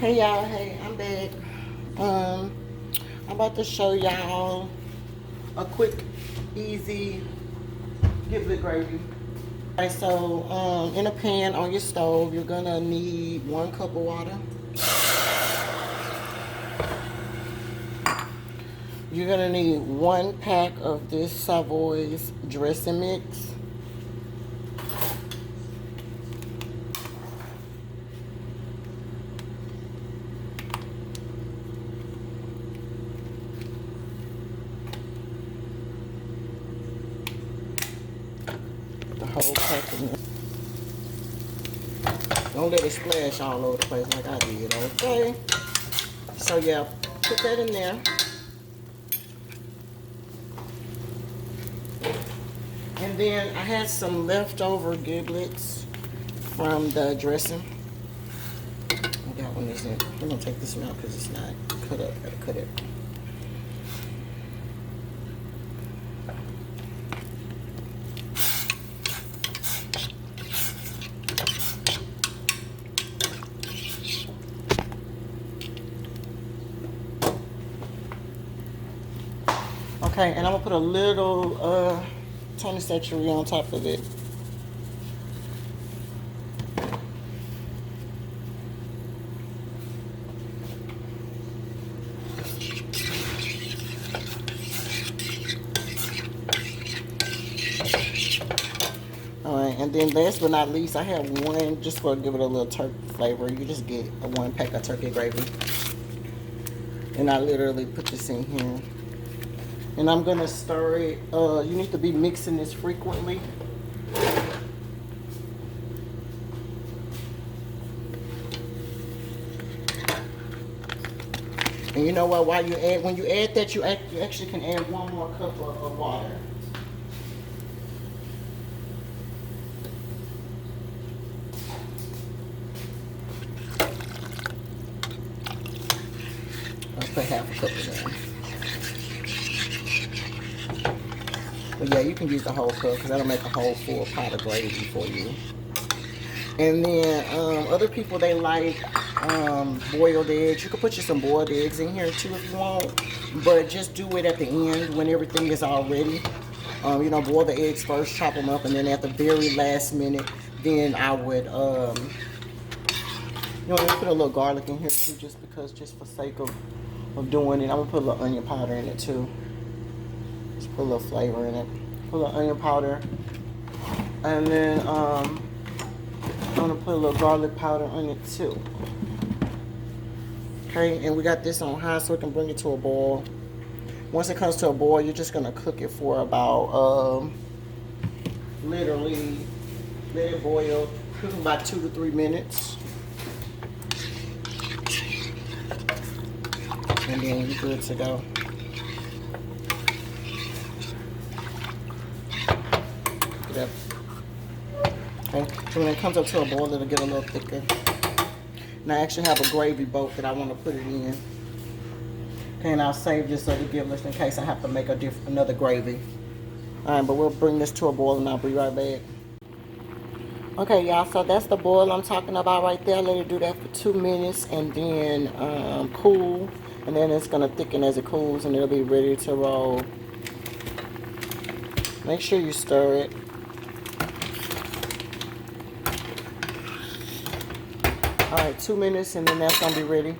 Hey y'all, hey, I'm back. I'm about to show y'all a quick, easy giblet gravy. Alright, so in a pan on your stove, you're gonna need 1 cup of water. You're gonna need 1 pack of this Savoy's dressing mix. The whole pack in there. Don't let it splash all over the place like I did, okay? So yeah, put that in there. And then I had some leftover giblets from the dressing. That one isn't. I'm gonna take this one out because it's not cut up. Gotta cut it. Okay, and I'm gonna put a little Tony Statuary on top of it. Alright, and then last but not least, I have one just for give it a little turkey flavor. You just get a 1 pack of turkey gravy. And I literally put this in here. And I'm gonna stir it. You need to be mixing this frequently. And you know what? When you add that, you actually can add 1 more cup of water. I'll put half a cup in there. But yeah, you can use the whole cup because that'll make a whole full pot of gravy for you. And then other people, they like boiled eggs. You can put you some boiled eggs in here too if you want, but just do it at the end when everything is all ready. You know, boil the eggs first, chop them up, and then at the very last minute, then I would you know, put a little garlic in here too, just for sake of doing it. I'm gonna put a little onion powder in it too. Just put a little flavor in it. Put a little onion powder, and then I'm gonna put a little garlic powder on it too. Okay, and we got this on high so we can bring it to a boil. Once it comes to a boil, you're just gonna cook it for about literally let it boil, cook about 2 to 3 minutes. And then you're good to go. Yep. Okay, so when it comes up to a boil, it'll get a little thicker. And I actually have a gravy boat that I want to put it in. Okay, and I'll save this other giblets in case I have to make another gravy. Alright, but we'll bring this to a boil and I'll be right back. Okay, y'all, so that's the boil I'm talking about right there. Let it do that for 2 minutes and then cool. And then it's going to thicken as it cools and it'll be ready to roll. Make sure you stir it. Alright, 2 minutes and then that's going to be ready.